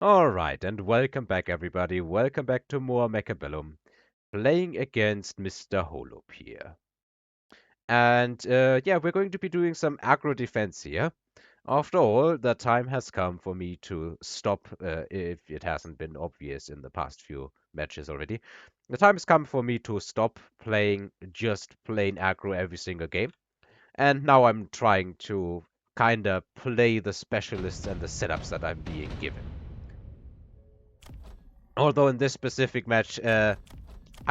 Alright, and welcome back everybody. Welcome back to more Mechabellum, playing against Mr. Holop here. And yeah, we're going to be doing some aggro defense here. After all, the time has come for me to stop, if it hasn't been obvious in the past few matches already. The time has come for me to stop playing just plain aggro every single game. And now I'm trying to kinda play the specialists and the setups that I'm being given. Although in this specific match, I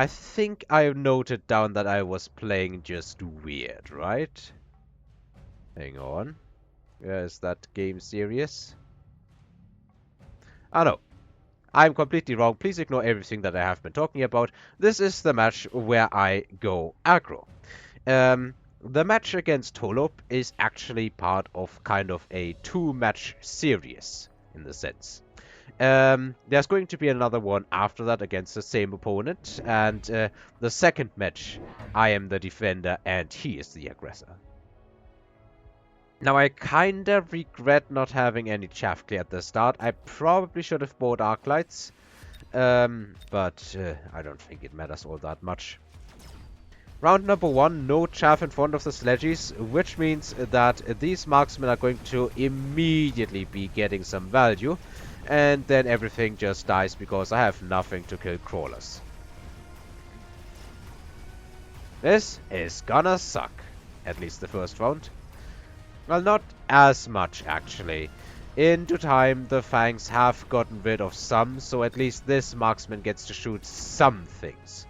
think I noted down that I was playing just weird, right? Hang on. Is that game serious? Oh no. I'm completely wrong. Please ignore everything that I have been talking about. This is the match where I go aggro. The match against Holop is actually part of kind of a two-match series, in the sense. There's going to be another one after that against the same opponent, and the second match, I am the defender and he is the aggressor. Now, I kinda regret not having any chaff clear at the start. I probably should have bought arc lights, but I don't think it matters all that much. Round number 1, no chaff in front of the sledges, which means that these marksmen are going to immediately be getting some value. And then everything just dies because I have nothing to kill crawlers. This is gonna suck. At least the first round. Well, not as much actually. Into time, the fangs have gotten rid of some, so at least this marksman gets to shoot some things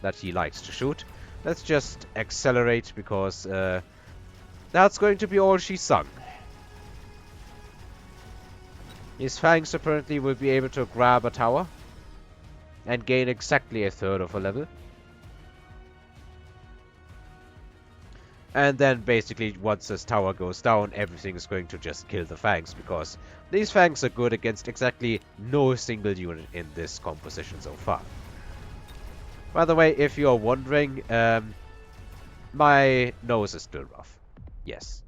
that he likes to shoot. Let's just accelerate because that's going to be all she sung. His fangs apparently will be able to grab a tower and gain exactly a third of a level. And then basically once this tower goes down, everything is going to just kill the fangs, because these fangs are good against exactly no single unit in this composition so far. By the way, if you're wondering, my nose is still rough. Yes.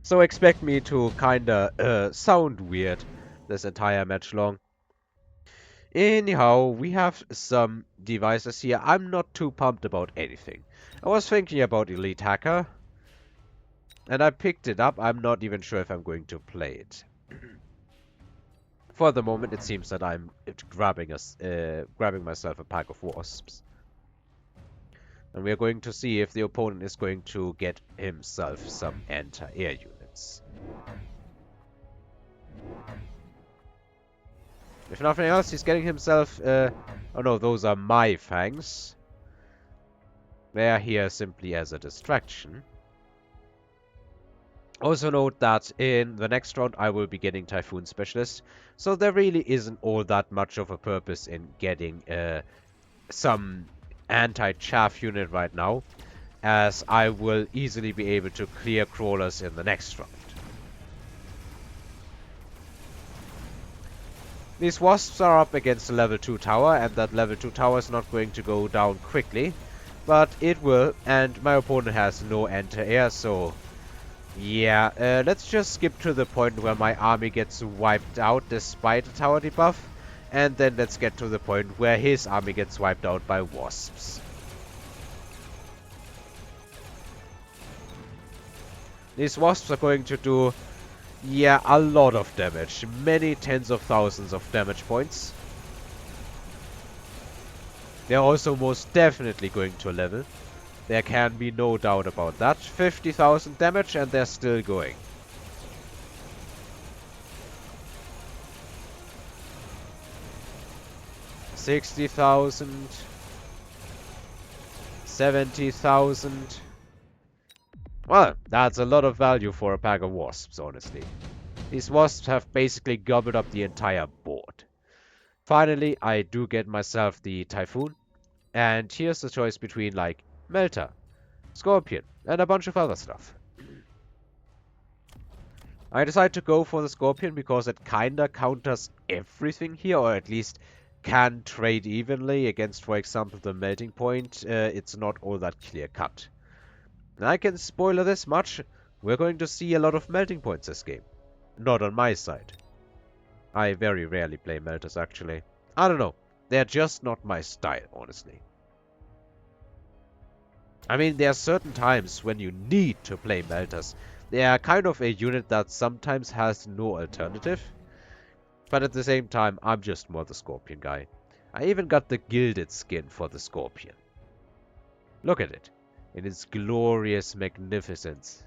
So expect me to kinda sound weird this entire match long. Anyhow, we have some devices here. I'm not too pumped about anything. I was thinking about Elite Hacker, and I picked it up. I'm not even sure if I'm going to play it. For the moment, it seems that I'm grabbing myself a pack of wasps. And we are going to see if the opponent is going to get himself some anti-air units. If nothing else, he's getting himself... oh no, those are my fangs. They are here simply as a distraction. Also note that in the next round I will be getting Typhoon Specialist, so there really isn't all that much of a purpose in getting some anti-chaff unit right now, as I will easily be able to clear crawlers in the next round. These wasps are up against a level 2 tower, and that level 2 tower is not going to go down quickly, but it will, and my opponent has no anti-air, so yeah, let's just skip to the point where my army gets wiped out despite the tower debuff, and then let's get to the point where his army gets wiped out by wasps. These wasps are going to do, yeah, a lot of damage. Many tens of thousands of damage points. They're also most definitely going to level. There can be no doubt about that. 50,000 damage and they're still going. $60,000. 70,000. Well, that's a lot of value for a pack of wasps, honestly. These wasps have basically gobbled up the entire board. Finally, I do get myself the Typhoon. And here's the choice between, like, Melter, Scorpion, and a bunch of other stuff. I decided to go for the Scorpion because it kinda counters everything here, or at least can trade evenly against, for example, the Melting Point. It's not all that clear-cut. I can spoiler this much, we're going to see a lot of Melting Points this game. Not on my side. I very rarely play melters, actually. I don't know. They're just not my style, honestly. I mean, there are certain times when you need to play melters. They are kind of a unit that sometimes has no alternative. But at the same time, I'm just more the Scorpion guy. I even got the gilded skin for the Scorpion. Look at it. In its glorious magnificence.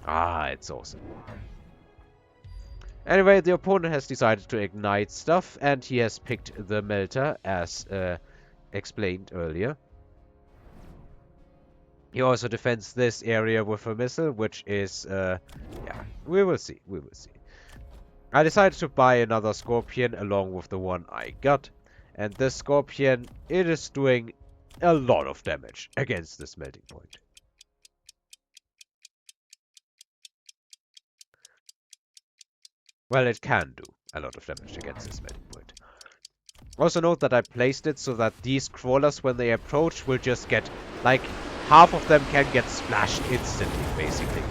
Ah, it's awesome. Anyway, the opponent has decided to ignite stuff, and he has picked the Melter, as explained earlier. He also defends this area with a missile, which is, yeah, we will see, we will see. I decided to buy another Scorpion along with the one I got, and this Scorpion, it is doing a lot of damage against this melting point. Well, it can do a lot of damage against this melting point. Also note that I placed it so that these crawlers, when they approach, will just get, like, half of them can get splashed instantly, basically.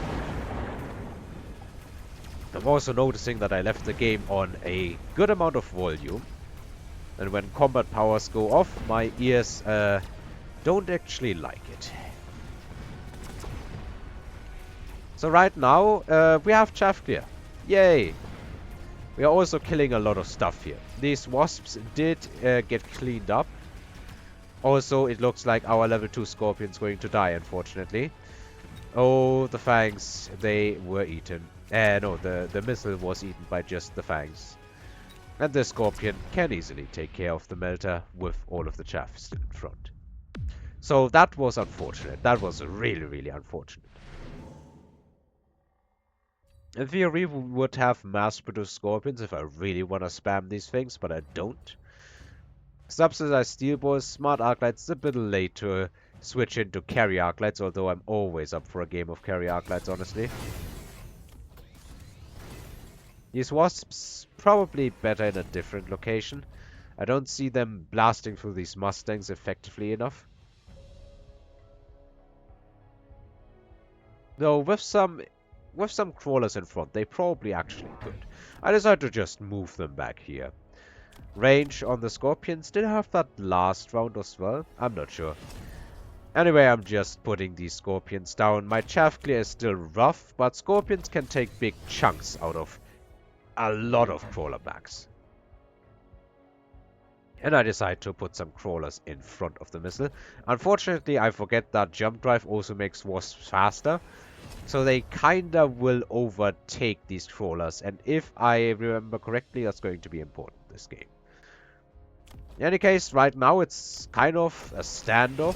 I'm also noticing that I left the game on a good amount of volume. And when combat powers go off, my ears don't actually like it. So right now, we have chaff clear. Yay! We are also killing a lot of stuff here. These wasps did get cleaned up. Also, it looks like our level 2 Scorpion's going to die, unfortunately. Oh, the fangs, they were eaten. No, the missile was eaten by just the fangs. And the Scorpion can easily take care of the Melter with all of the chaff still in front. So that was unfortunate. That was really, really unfortunate. In theory, we would have mass-produced Scorpions if I really want to spam these things, but I don't. Subsidized Steel Balls, Smart Arclights, a bit late to switch into Carry Arclights, although I'm always up for a game of Carry Arclights, honestly. These Wasps, probably better in a different location. I don't see them blasting through these Mustangs effectively enough. Though with some crawlers in front, they probably actually could. I decided to just move them back here. Range on the Scorpions, did I have that last round as well? I'm not sure. Anyway, I'm just putting these Scorpions down. My chaff clear is still rough, but Scorpions can take big chunks out of a lot of crawler backs. And I decide to put some crawlers in front of the missile. Unfortunately, I forget that jump drive also makes wasps faster. So they kinda will overtake these crawlers. And if I remember correctly, that's going to be important this game. In any case, right now it's kind of a standoff.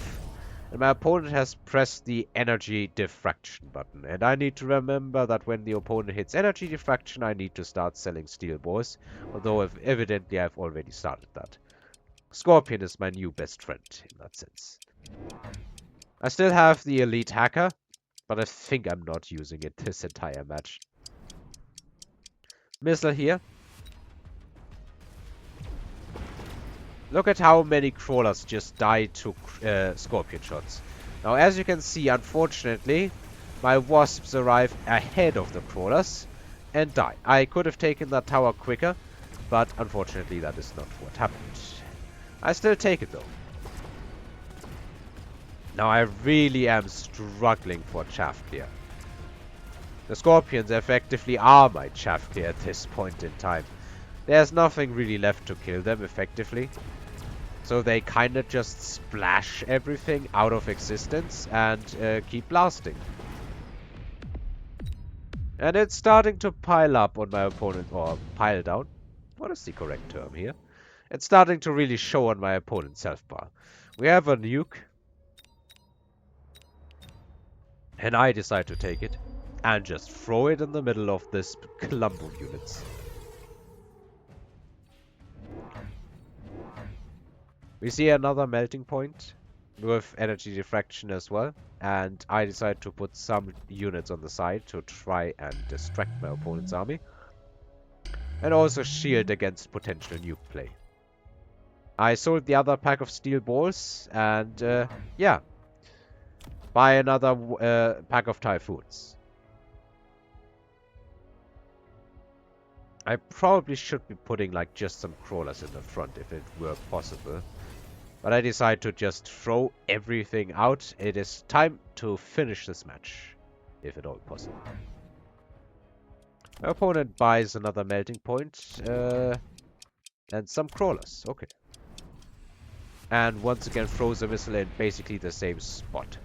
And my opponent has pressed the energy diffraction button. And I need to remember that when the opponent hits energy diffraction, I need to start selling steel balls. Although evidently I've already started that. Scorpion is my new best friend in that sense. I still have the elite hacker, but I think I'm not using it this entire match. Missile here. Look at how many crawlers just died to Scorpion shots. Now, as you can see, unfortunately, my wasps arrive ahead of the crawlers and die. I could have taken that tower quicker, but unfortunately that is not what happened. I still take it though. Now I really am struggling for chaff clear. The Scorpions effectively are my chaff clear at this point in time. There's nothing really left to kill them effectively. So they kinda just splash everything out of existence and keep blasting. And it's starting to pile up on my opponent, or pile down. What is the correct term here? It's starting to really show on my opponent's health bar. We have a nuke. And I decide to take it and just throw it in the middle of this clump of units. We see another melting point with energy diffraction as well. And I decide to put some units on the side to try and distract my opponent's army. And also shield against potential nuke play. I sold the other pack of steel balls and yeah. Buy another pack of typhoons. I probably should be putting like just some crawlers in the front if it were possible. But I decide to just throw everything out. It is time to finish this match, if at all possible. My opponent buys another melting point and some crawlers. Okay. And once again throws a missile in basically the same spot.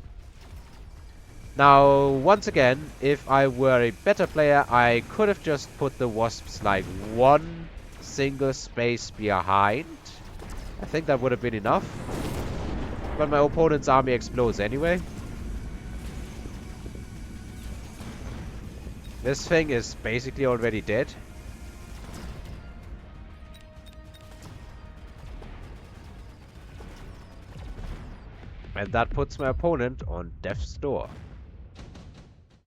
Now, once again, if I were a better player, I could have just put the wasps like one single space behind. I think that would have been enough. But my opponent's army explodes anyway. This thing is basically already dead. And that puts my opponent on death's door.